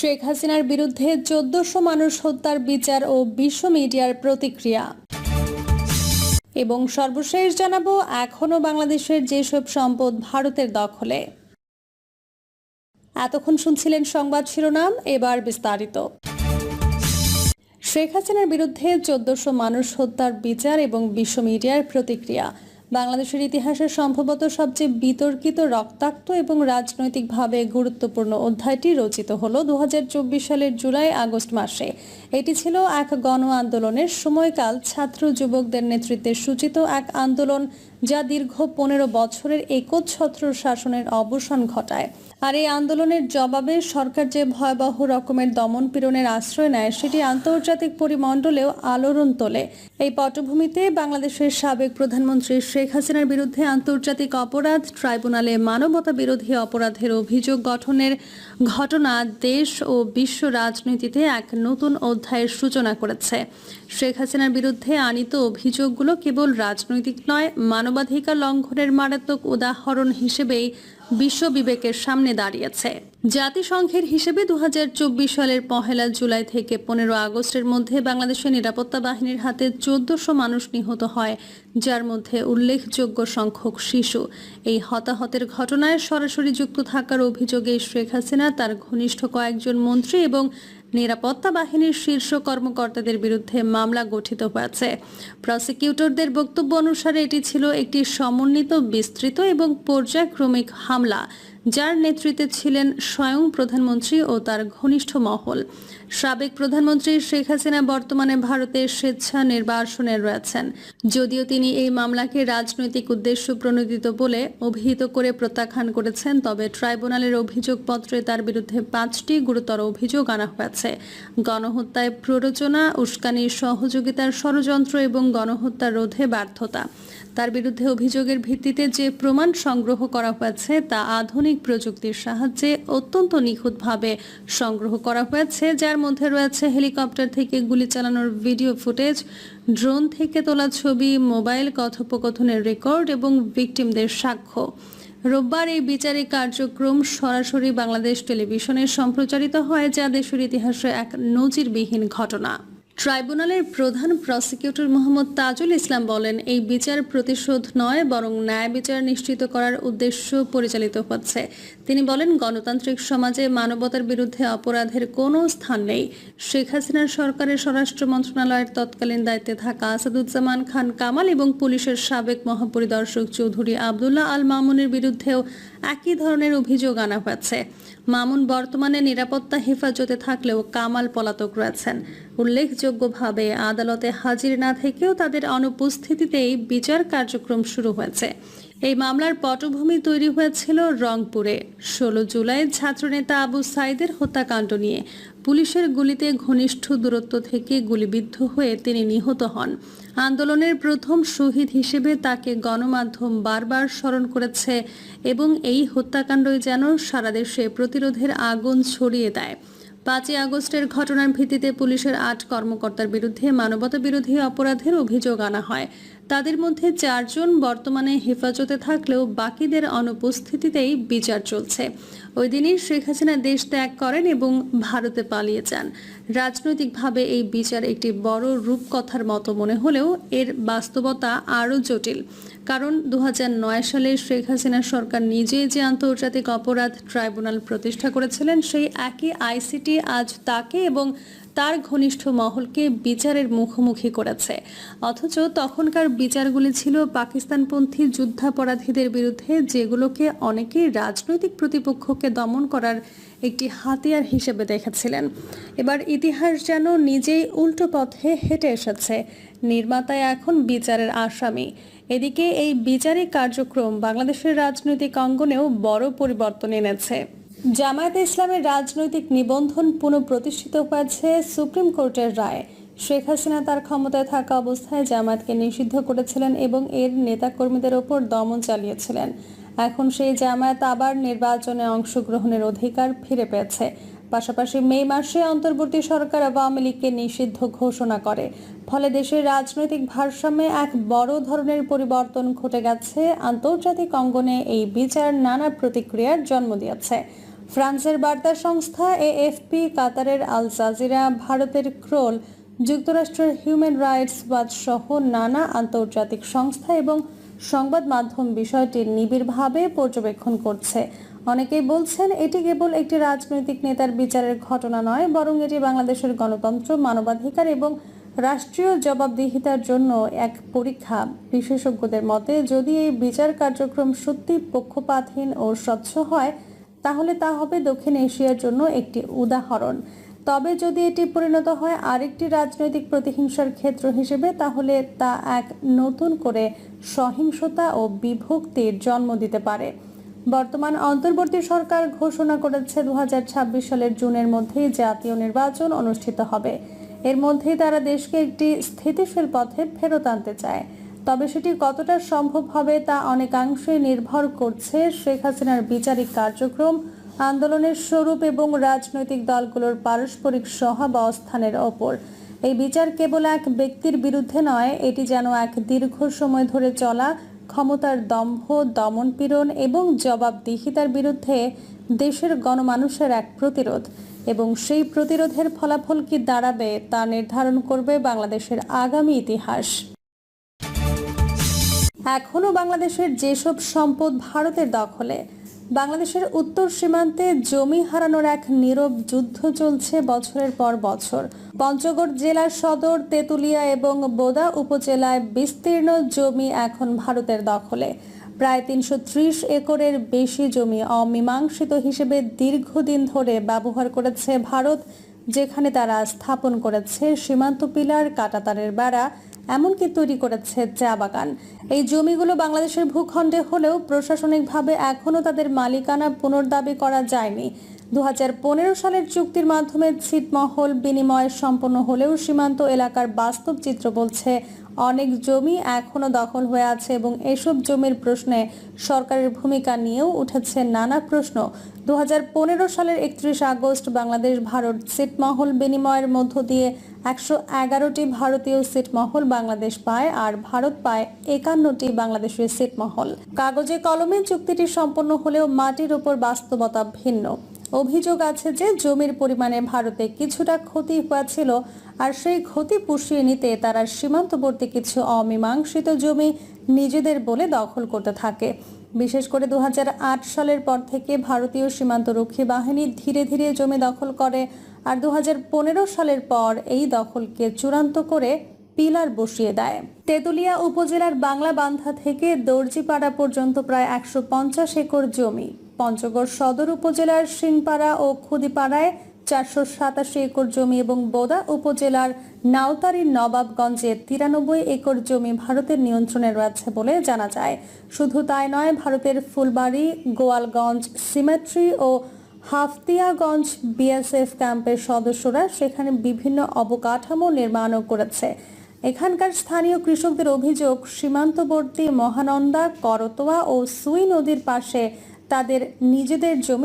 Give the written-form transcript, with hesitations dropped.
শেখ হাসিনার বিরুদ্ধে ১৪০০ মানুষ হত্যার বিচার ও বিশ্ব মিডিয়ার প্রতিক্রিয়া। এবং সর্বশেষ জানাবো এখনো বাংলাদেশের যেসব সম্পদ ভারতের দখলে। এতক্ষণ শুনছিলেন সংবাদ শিরোনাম, এবার বিস্তারিত। শেখ হাসিনার বিরুদ্ধে ১৪০০ মানুষ হত্যার বিচার এবং বিশ্ব মিডিয়ার প্রতিক্রিয়া। বাংলাদেশের ইতিহাসে সম্ভবত সবচেয়ে বিতর্কিত, রক্তাক্ত এবং রাজনৈতিকভাবে গুরুত্বপূর্ণ অধ্যায়টি রচিত হলো ২০২৪ সালের জুলাই আগস্ট মাসে। এটি ছিল এক গণ আন্দোলনের সময়কাল, ছাত্র যুবকদের নেতৃত্বে সূচিত এক আন্দোলন যা দীর্ঘ ১৫ বছরের একচ্ছত্র শাসনের অবসান ঘটায়। আর এই আন্দোলনের জবাবে সরকার যে ভয়াবহ রকমের দমন পীড়নের আশ্রয় নেয় সেটি আন্তর্জাতিক পরিমণ্ডলেও আলোড়ন তোলে। এই পটভূমিতে বাংলাদেশের সাবেক প্রধানমন্ত্রী শেখ হাসিনার বিরুদ্ধে আন্তর্জাতিক অপরাধ ট্রাইব্যুনালে মানবতা বিরোধী অপরাধের অভিযোগ গঠনের ঘটনা দেশ ও বিশ্ব রাজনীতিতে এক নতুন অধ্যায়ের সূচনা করেছে। শেখ হাসিনার বিরুদ্ধে আনীত অভিযোগগুলো কেবল রাজনৈতিক নয়, মানবাধিকার লঙ্ঘনের মারাত্মক উদাহরণ হিসেবেই বিশ্ব বিবেকের সামনে দাঁড়িয়েছে। জাতিসংঘের হিসেবে ২০২৪ সালের ১ জুলাই থেকে ১৫ আগস্টের মধ্যে বাংলাদেশের নিরাপত্তা বাহিনীর হাতে ১৪০০ মানুষ নিহত হয়, যার মধ্যে উল্লেখযোগ্য সংখ্যক শিশু। এই হতাহতের ঘটনায় সরাসরি যুক্ত থাকার অভিযোগে শেখ হাসিনা, তার ঘনিষ্ঠ কয়েকজন মন্ত্রী এবং নিরাপত্তা বাহিনীর শীর্ষ কর্মকর্তাদের বিরুদ্ধে মামলা গঠিত হয়েছে। প্রসিকিউটরদের বক্তব্য অনুসারে এটি ছিল একটি সমন্বিত, বিস্তৃত এবং পর্যায়ক্রমিক হামলা, যার নেতৃত্বে ছিলেন স্বয়ং প্রধানমন্ত্রী ও তার ঘনিষ্ঠ মহল। সাবেক প্রধানমন্ত্রী শেখ হাসিনা বর্তমানে ভারতের স্বেচ্ছা নির্বাসনে রয়েছেন। যদিও তিনি এই মামলাকে রাজনৈতিক উদ্দেশ্য প্রণোদিত বলে অভিহিত করে প্রত্যাখ্যান করেছেন, তবে ট্রাইব্যুনালের অভিযোগপত্রে তার বিরুদ্ধে ৫টি গুরুতর অভিযোগ আনা হয়েছে: গণহত্যায় প্ররোচনা, উস্কানির সহযোগিতার ষড়যন্ত্র এবং গণহত্যা রোধে ব্যর্থতা। তার বিরুদ্ধে অভিযোগের ভিত্তিতে যে প্রমাণ সংগ্রহ করা হয়েছে তা আধুনিক প্রযুক্তির সাহায্যে অত্যন্ত নিখুঁতভাবে সংগ্রহ করা হয়েছে, যার মধ্যে রয়েছে হেলিকপ্টার থেকে গুলি চালানোর ভিডিও ফুটেজ, ড্রোন থেকে তোলা ছবি, মোবাইল কথোপকথনের রেকর্ড এবং ভিকটিমদের সাক্ষ্য। রোববার এই বিচারিক কার্যক্রম সরাসরি বাংলাদেশ টেলিভিশনে সম্প্রচারিত হয়, যা দেশের ইতিহাসে এক নজিরবিহীন ঘটনা। ট্রাইব্যুনালের প্রধান প্রসিকিউটর মোহাম্মদ তাজুল ইসলাম বলেন, এই বিচার প্রতিশোধ নয়, বরং ন্যায় বিচার নিশ্চিত করার উদ্দেশ্য পরিচালিত হচ্ছে। তিনি বলেন, গণতান্ত্রিক সমাজে মানবতার বিরুদ্ধে অপরাধের কোনো স্থান নেই। শেখ হাসিনার সরকারের স্বরাষ্ট্র মন্ত্রণালয়ের তৎকালীন দায়িত্বে থাকা আসাদুজ্জামান খান কামাল এবং পুলিশের সাবেক মহাপরিদর্শক চৌধুরী আবদুল্লাহ আল মামুনের বিরুদ্ধেও একই ধরনের অভিযোগ আনা হয়েছে। মামুন বর্তমানে নিরাপত্তা হেফাজতে থাকলেও কামাল পলাতক রয়েছেন। উল্লেখযোগ্যভাবে আদালতে হাজির না থেকেও তাদের অনুপস্থিতিতেই বিচার কার্যক্রম শুরু হয়েছে। এই মামলার পটভূমি তৈরি হয়েছিল রংপুরে ১৬ জুলাই ছাত্রনেতা আবু সাইদের হত্যাকাণ্ড নিয়ে। পুলিশের গুলিতে ঘনিষ্ঠ দূরত্ব থেকে গুলিবিদ্ধ হয়ে তিনি নিহত হন। আন্দোলনের প্রথম শহীদ হিসেবে তাকে গণমাধ্যম বারবার স্মরণ করেছে এবং এই হত্যাকাণ্ডই যেন সারা দেশে প্রতিরোধের আগুন ছড়িয়ে দেয়। ৫ই আগস্টের ঘটনার ভিত্তিতে পুলিশের ৮ কর্মকর্তার বিরুদ্ধে মানবতা বিরোধী অপরাধের অভিযোগ আনা হয়। তাদের মধ্যে ৪ জন বর্তমানে হেফাজতে থাকলেও বাকিদের অনুপস্থিতিতেই বিচার চলছে। ওই দিনই শেখ হাসিনা দেশ ত্যাগ করেন এবং ভারতে পালিয়ে যান। রাজনৈতিকভাবে এই বিচার একটি বড় রূপকথার মতো মনে হলেও এর বাস্তবতা আরও জটিল। কারণ ২০০৯ সালে শেখ হাসিনা সরকার নিজেই যে আন্তর্জাতিক অপরাধ ট্রাইব্যুনাল প্রতিষ্ঠা করেছিলেন, সেই একই আইসিটি আজ তাকে এবং তার ঘনিষ্ঠ মহলকে বিচারের মুখোমুখি করেছে। অথচ তখনকার বিচারগুলি ছিল পাকিস্তানপন্থী যুদ্ধাপরাধীদের বিরুদ্ধে, যেগুলোকে অনেকেই রাজনৈতিক প্রতিপক্ষকে দমন করার একটি হাতিয়ার হিসেবে দেখেছিলেন। এবার ইতিহাস যেন নিজেই উল্টো পথে হেঁটে এসেছে। নির্মাতায় এখন বিচারের আসামি। এদিকে এই বিচারিক কার্যক্রম বাংলাদেশের রাজনৈতিক অঙ্গনেও বড় পরিবর্তন এনেছে। জামায়াতে ইসলামের রাজনৈতিক নিবন্ধন পুনঃপ্রতিষ্ঠিত হয়েছে সুপ্রিম কোর্টের রায়ে। শেখ হাসিনা তার ক্ষমতায় থাকা অবস্থায় জামায়াতকে নিষিদ্ধ করেছিলেন এবং এর নেতাকর্মীদের ওপর দমন চালিয়েছিলেন। এখন সেই জামায়াত আবার নির্বাচনে অংশগ্রহণের অধিকার ফিরে পেয়েছে। পাশাপাশি মে মাসে অন্তর্বর্তী সরকার আওয়ামী লীগকে নিষিদ্ধ ঘোষণা করে। ফলে দেশের রাজনৈতিক ভারসাম্যে এক বড় ধরনের পরিবর্তন ঘটে গেছে। আন্তর্জাতিক অঙ্গনে এই বিচার নানা প্রতিক্রিয়ার জন্ম দিয়েছে। ফ্রান্সের বার্তা সংস্থা এএফপি, কাতারের আল জাজিরা, ভারতের ক্রোল, যুক্তরাষ্ট্রের হিউম্যান রাইটস ওয়াচ সহ নানা আন্তর্জাতিক সংস্থা এবং সংবাদ মাধ্যম বিষয়টি নিবিড়ভাবে পর্যবেক্ষণ করছে। অনেকেই বলছেন এটি কেবল একটি রাজনৈতিক নেতার বিচারের ঘটনা নয়, বরং এটি বাংলাদেশের গণতন্ত্র, মানবাধিকার এবং রাষ্ট্রীয় জবাবদিহিতার জন্য এক পরীক্ষা। বিশেষজ্ঞদের মতে, যদি এই বিচার কার্যক্রম সত্যি পক্ষপাতহীন ও স্বচ্ছ হয়, তাহলে তা হবে দক্ষিণ এশিয়ার জন্য একটি উদাহরণ। তবে যদি এটি পরিণত হয় আরেকটি রাজনৈতিক প্রতিহিংসার ক্ষেত্র হিসেবে, তাহলে তা এক নতুন করে সহিংসতা ও বিভক্তির জন্ম দিতে পারে। বর্তমান অন্তর্বর্তী সরকার ঘোষণা করেছে 2026 সালের জুনের মধ্যেই জাতীয় নির্বাচন অনুষ্ঠিত হবে। এর মধ্যেই তারা দেশকে একটি স্থিতিশীল পথে ফেরত আনতে চায়। তবে সেটি কতটা সম্ভব হবে তা অনেকাংশে নির্ভর করছে শেখ হাসিনার বিচারিক কার্যক্রম, আন্দোলনের স্বরূপ এবং রাজনৈতিক দলগুলোর পারস্পরিক সহাবস্থানের ওপর। এই বিচার কেবল এক ব্যক্তির বিরুদ্ধে নয়, এটি যেন এক দীর্ঘ সময় ধরে চলা ক্ষমতার দম্ভ, দমনপীড়ন এবং জবাবদিহিতার বিরুদ্ধে দেশের গণমানুষের এক প্রতিরোধ, এবং সেই প্রতিরোধের ফলাফল কি দাঁড়াবে তা নির্ধারণ করবে বাংলাদেশের আগামী ইতিহাস। এখনও বাংলাদেশের যেসব সম্পদ ভারতের দখলে, বাংলাদেশের উত্তর সীমান্তে জমি হারানোর এক নীরব যুদ্ধ চলছে বছরের পর বছর। পঞ্চগড় জেলার সদর, তেঁতুলিয়া এবং বোদা উপজেলায় বিস্তীর্ণ জমি এখন ভারতের দখলে। প্রায় 330 একরের বেশি জমি অমীমাংসিত হিসেবে দীর্ঘদিন ধরে ব্যবহার করেছে ভারত, যেখানে তারা স্থাপন করেছে সীমান্ত পিলার, কাঁটাতারের বেড়া, এমনকি তৈরি করেছে চা বাগান। এই জমিগুলো বাংলাদেশের ভূখণ্ডে হলেও প্রশাসনিকভাবে এখনও তাদের মালিকানা পুনর্দাবি করা যায়নি। 2015 সালের চুক্তির মাধ্যমে ছিটমহল বিনিময় সম্পন্ন হলেও সীমান্ত এলাকার বাস্তব চিত্র বলছে অনেক জমি এখনও দখল হয়ে আছে, এবং এসব জমির প্রশ্নে সরকারের ভূমিকা নিয়েও উঠেছে নানা প্রশ্ন। 2015 সালের 31 আগস্ট বাংলাদেশ ভারত ছিটমহল বিনিময়ের মধ্য দিয়ে 111টি ভারতীয় ছিটমহল বাংলাদেশ পায়, আর ভারত পায় 51টি বাংলাদেশের ছিটমহল। কাগজে কলমে চুক্তিটি সম্পন্ন হলেও মাটির উপর বাস্তবতা ভিন্ন। অভিযোগ আছে যে জমির পরিমাণে ভারতে কিছুটা ক্ষতি হয়েছিল, আর সেই ক্ষতি পুষিয়ে নিতে তারা সীমান্তবর্তী কিছু অমীমাংসিত জমি নিজেদের বলে দখল করতে থাকে। বিশেষ করে 2008 সালের পর থেকে ভারতীয় সীমান্তরক্ষী বাহিনী ধীরে ধীরে জমি দখল করে, আর 2015 সালের পর এই দখলকে চূড়ান্ত করে পিলার বসিয়ে দেয়। তেঁতুলিয়া উপজেলার বাংলাবান্ধা থেকে দর্জিপাড়া পর্যন্ত প্রায় 150 একর জমি, পঞ্চগড় সদর উপজেলার সিংপাড়া ও খুদিপাড়ায় 487 একর জমি এবং বোদা উপজেলার নাওতারির নবাবগঞ্জে 93 একর জমি ভারতের নিয়ন্ত্রণে রয়েছে বলে জানা যায়। শুধু তাই নয়, ভারতের ফুলবাড়ি, গোয়ালগঞ্জ সিমেট্রি ও হাফতিয়াগঞ্জ বিএসএফ ক্যাম্পের সদস্যরা সেখানে বিভিন্ন অবকাঠামো নির্মাণও করেছে। এখানকার স্থানীয় কৃষকদের অভিযোগ, সীমান্তবর্তী মহানন্দা, করতোয়া ও সুই নদীর পাশে তাদের নিজেদের জমি